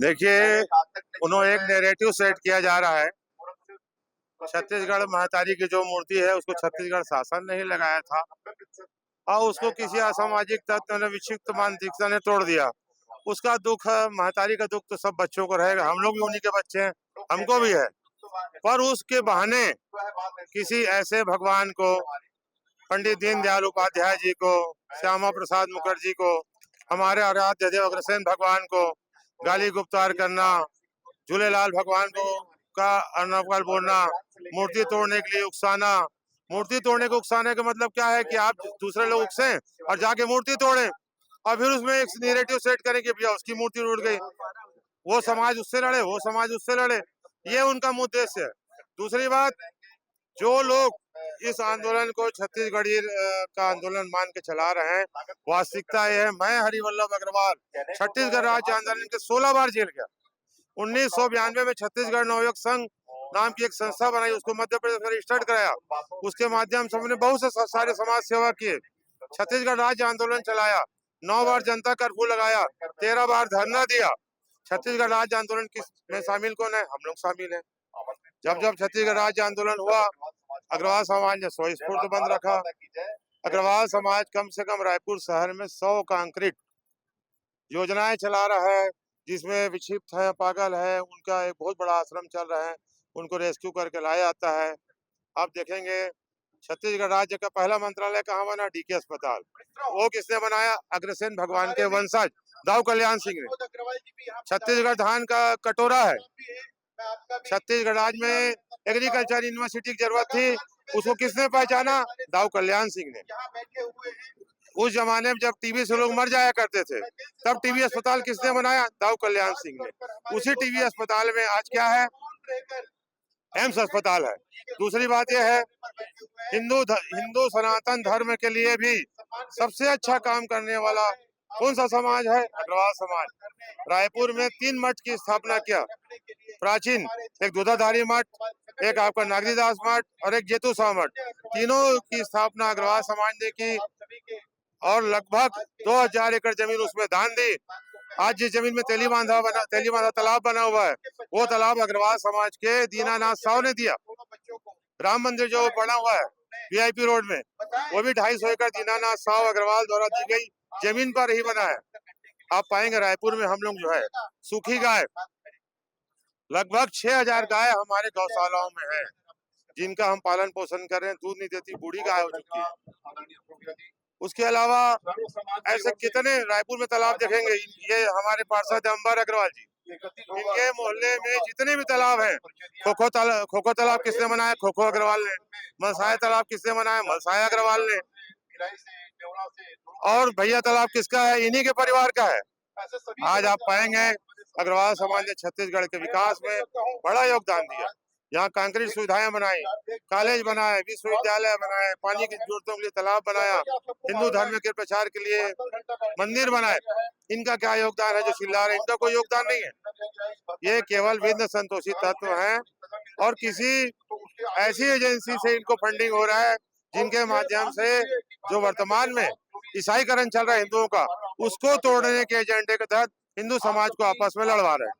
देखिए, उन्होंने एक नैरेटिव सेट किया जा रहा है। छत्तीसगढ़ महतारी की जो मूर्ति है उसको छत्तीसगढ़ शासन ने ही लगाया था और उसको किसी असामाजिक तत्व ने, विक्षिप्त मानसिकता ने तोड़ दिया। उसका दुख है, महतारी का दुख तो सब बच्चों को रहेगा, हम लोग भी उन्हीं के बच्चे हैं, हमको भी है। पर उसके बहाने किसी ऐसे भगवान को, पंडित दीनदयाल उपाध्याय जी को, श्यामा प्रसाद मुखर्जी को, हमारे आराध्य देव अग्रसेन भगवान को गाली गुप्तार करना, झूलेलाल भगवान को का अनर्गल बोलना, मूर्ति तोड़ने के लिए उकसाना। मूर्ति तोड़ने को उकसाने का मतलब क्या है कि आप दूसरे लोग उकसे और जाके मूर्ति तोड़े और फिर उसमें एक नैरेटिव सेट करें कि भैया उसकी मूर्ति टूट गई, वो समाज उससे लड़े, वो समाज उससे लड़े। ये उनका उद्देश्य है। दूसरी बात, जो लोग इस आंदोलन को छत्तीसगढ़ी का आंदोलन मान के चला रहे हैं, वास्तविकता यह है, मैं हरिवल्लभ अग्रवाल छत्तीसगढ़ राज्य आंदोलन के 16 बार जेल गया। 1992 में छत्तीसगढ़ नवयुवक संघ नाम की एक संस्था बनाई, उसको मध्य प्रदेश में रजिस्टर्ड कराया। उसके माध्यम से हमने बहुत से सारे समाज सेवा किए, छत्तीसगढ़ राज्य आंदोलन चलाया, 9 बार जनता कर्फ्यू लगाया, 13 बार धरना दिया। छत्तीसगढ़ राज्य आंदोलन किस में शामिल कौन है? हम लोग शामिल हैं। जब जब छत्तीसगढ़ राज्य आंदोलन हुआ, अग्रवाल समाज ने स्वस्फूर्त बंद रखा। अग्रवाल समाज कम से कम रायपुर शहर में 100 कंक्रीट योजनाएं चला रहा है, जिसमें विक्षिप्त है, पागल है, उनका एक बहुत बड़ा आश्रम चल रहा है, उनको रेस्क्यू करके लाया जाता है। आप देखेंगे छत्तीसगढ़ राज्य का पहला मंत्रालय कहाँ बना? डीके अस्पताल। वो किसने बनाया? अग्रसेन भगवान के वंशज दाऊ कल्याण सिंह ने। छत्तीसगढ़ धान का कटोरा है। छत्तीसगढ़ राज्य में एग्रीकल्चर यूनिवर्सिटी की जरूरत थी, उसको किसने पहचाना? दाऊ कल्याण सिंह ने। उस जमाने में जब टीबी से लोग मर जाया करते थे, तब टीबी अस्पताल किसने बनाया? दाऊ कल्याण सिंह ने। उसी टीबी अस्पताल में आज क्या है? एम्स अस्पताल है। दूसरी बात यह है, हिंदू सनातन धर्म के लिए भी सबसे अच्छा काम करने वाला कौन सा समाज है? अग्रवाल समाज। रायपुर में 3 मठ की स्थापना किया, प्राचीन, एक दूधाधारी मठ, एक आपका नागरीदास मठ और एक जेतुसा मठ। तीनों की स्थापना अग्रवाल समाज ने की और लगभग 2000 एकड़ जमीन उसमें दान दी। आज जिस जमीन में तेली बांधा तालाब बना हुआ है, वो तालाब अग्रवाल समाज के दीनानाथ साव ने दिया। राम मंदिर जो बना हुआ है वीआईपी रोड में, वो भी 250 एकड़ दीनानाथ साव अग्रवाल द्वारा दी गई जमीन पर ही बना है। आप पाएंगे रायपुर में हम लोग जो है सूखी गाय, लगभग 6000 गाय हमारे गौशालाओं में है, जिनका हम पालन पोषण कर रहे हैं। दूध नहीं देती, बूढ़ी गाय हो चुकी है। उसके अलावा ऐसे कितने रायपुर में तालाब देखेंगे। ये हमारे पार्षद अंबर अग्रवाल जी, इनके मोहल्ले में जितने भी तालाब हैं, खोखो तालाब किसने बनाया? खोखो अग्रवाल ने। मलसाया तालाब किसने बनाया? मलसाया अग्रवाल ने। और भैया तालाब किसका है? इन्हीं के परिवार का है। आज आप पाएंगे अग्रवाल समाज ने छत्तीसगढ़ के विकास में बड़ा योगदान दिया। यहाँ कंक्रीट सुविधाएं बनाई, कॉलेज बनाए, विश्वविद्यालय बनाए, पानी की जरूरतों के लिए तालाब बनाया, हिंदू धर्म के प्रचार के लिए मंदिर बनाए। इनका क्या योगदान है जो चिल्ला रहे? इनका कोई योगदान नहीं है। ये केवल विघ्न संतोषी तत्व हैं और किसी ऐसी एजेंसी से इनको फंडिंग हो रहा है, जिनके माध्यम से जो वर्तमान में ईसाईकरण चल रहा है हिंदुओं का, उसको तोड़ने के एजेंडे के तहत हिंदू समाज को आपस में लड़वा रहे हैं।